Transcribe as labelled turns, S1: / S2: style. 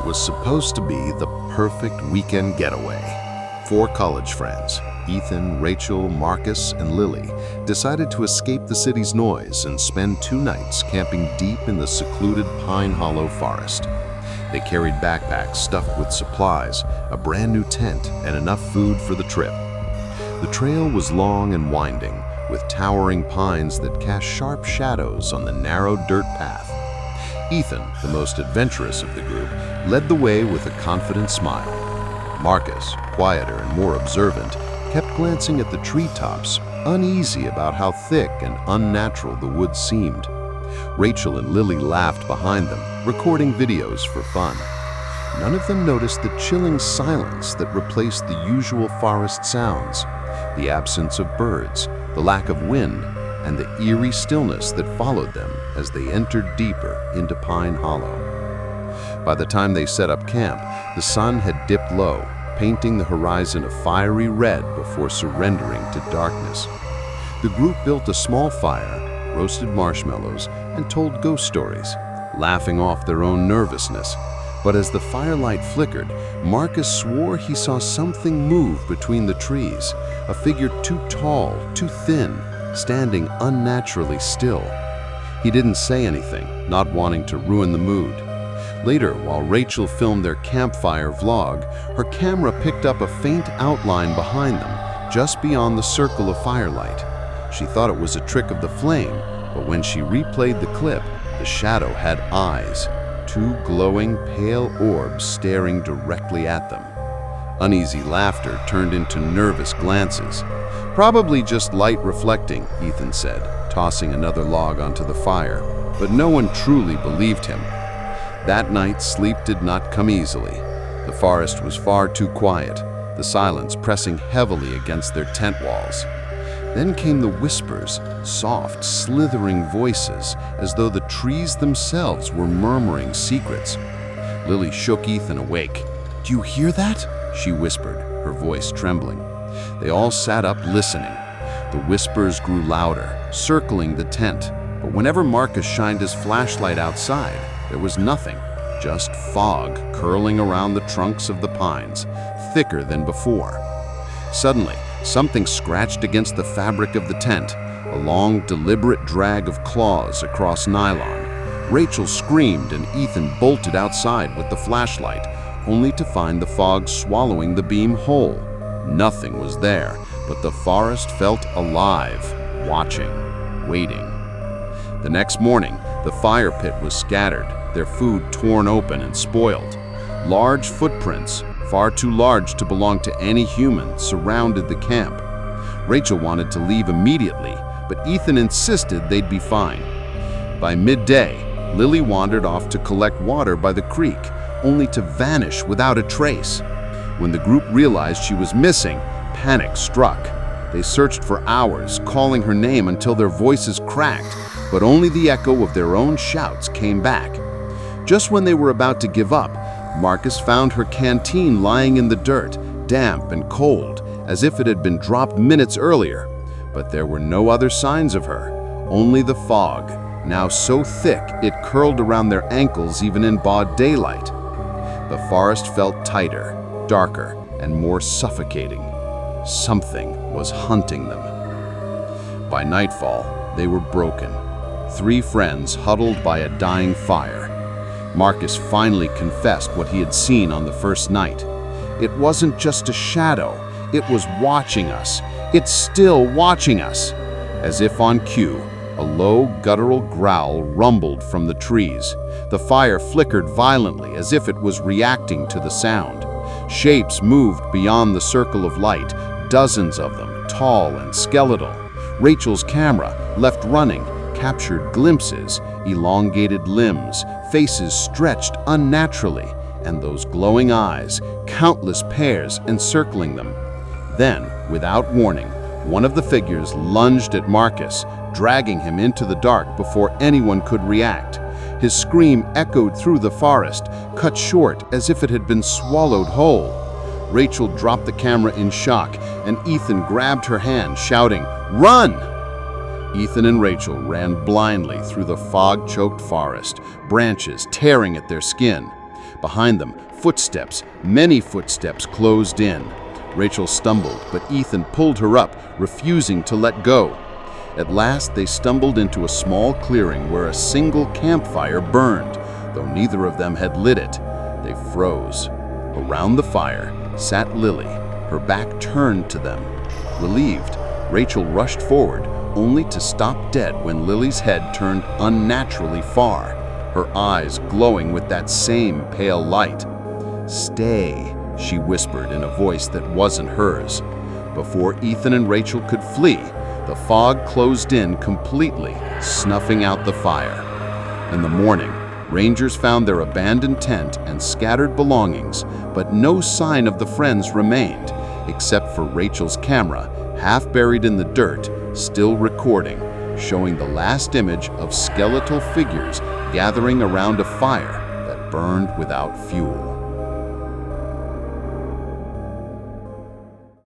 S1: was supposed to be the perfect weekend getaway. Four college friends, Ethan, Rachel, Marcus, and Lily, decided to escape the city's noise and spend 2 nights camping deep in the secluded Pine Hollow forest. They carried backpacks stuffed with supplies, a brand new tent, and enough food for the trip. The trail was long and winding, with towering pines that cast sharp shadows on the narrow dirt path. Ethan, the most adventurous of the group, led the way with a confident smile. Marcus, quieter and more observant, kept glancing at the treetops, uneasy about how thick and unnatural the woods seemed. Rachel and Lily laughed behind them, recording videos for fun. None of them noticed the chilling silence that replaced the usual forest sounds, the absence of birds, the lack of wind, and the eerie stillness that followed them as they entered deeper into Pine Hollow. By the time they set up camp, the sun had dipped low, painting the horizon a fiery red before surrendering to darkness. The group built a small fire, roasted marshmallows, and told ghost stories, laughing off their own nervousness. But as the firelight flickered, Marcus swore he saw something move between the trees, a figure too tall, too thin, standing unnaturally still. He didn't say anything, not wanting to ruin the mood. Later, while Rachel filmed their campfire vlog, her camera picked up a faint outline behind them, just beyond the circle of firelight. She thought it was a trick of the flame, but when she replayed the clip, the shadow had eyes, 2 glowing, pale orbs staring directly at them. Uneasy laughter turned into nervous glances. "Probably just light reflecting," Ethan said, tossing another log onto the fire, but no one truly believed him. That night, sleep did not come easily. The forest was far too quiet, the silence pressing heavily against their tent walls. Then came the whispers, soft, slithering voices, as though the trees themselves were murmuring secrets. Lily shook Ethan awake. "Do you hear that?" she whispered, her voice trembling. They all sat up listening. The whispers grew louder, circling the tent, but whenever Marcus shined his flashlight outside, there was nothing, just fog curling around the trunks of the pines, thicker than before. Suddenly, something scratched against the fabric of the tent, a long, deliberate drag of claws across nylon. Rachel screamed and Ethan bolted outside with the flashlight, only to find the fog swallowing the beam whole. Nothing was there, but the forest felt alive, watching, waiting. The next morning, the fire pit was scattered, their food torn open and spoiled. Large footprints, far too large to belong to any human, surrounded the camp. Rachel wanted to leave immediately, but Ethan insisted they'd be fine. By midday, Lily wandered off to collect water by the creek, only to vanish without a trace. When the group realized she was missing, panic struck. They searched for hours, calling her name until their voices cracked, but only the echo of their own shouts came back. Just when they were about to give up, Marcus found her canteen lying in the dirt, damp and cold, as if it had been dropped minutes earlier. But there were no other signs of her, only the fog, now so thick it curled around their ankles even in broad daylight. The forest felt tighter, darker, and more suffocating. Something was hunting them. By nightfall, they were broken. 3 friends huddled by a dying fire. Marcus finally confessed what he had seen on the first night. It wasn't just a shadow, it was watching us. It's still watching us. As if on cue, a low, guttural growl rumbled from the trees. The fire flickered violently as if it was reacting to the sound. Shapes moved beyond the circle of light, dozens of them, tall and skeletal. Rachel's camera, left running, captured glimpses, elongated limbs, faces stretched unnaturally, and those glowing eyes, countless pairs encircling them. Then, without warning, one of the figures lunged at Marcus, dragging him into the dark before anyone could react. His scream echoed through the forest, cut short as if it had been swallowed whole. Rachel dropped the camera in shock, and Ethan grabbed her hand, shouting, "Run!" Ethan and Rachel ran blindly through the fog-choked forest, branches tearing at their skin. Behind them, footsteps, many footsteps closed in. Rachel stumbled, but Ethan pulled her up, refusing to let go. At last, they stumbled into a small clearing where a single campfire burned, though neither of them had lit it. They froze. Around the fire sat Lily, her back turned to them. Relieved, Rachel rushed forward, only to stop dead when Lily's head turned unnaturally far, her eyes glowing with that same pale light. "Stay," she whispered in a voice that wasn't hers. Before Ethan and Rachel could flee, the fog closed in completely, snuffing out the fire. In the morning, rangers found their abandoned tent and scattered belongings, but no sign of the friends remained, except for Rachel's camera, half buried in the dirt, still recording, showing the last image of skeletal figures gathering around a fire that burned without fuel.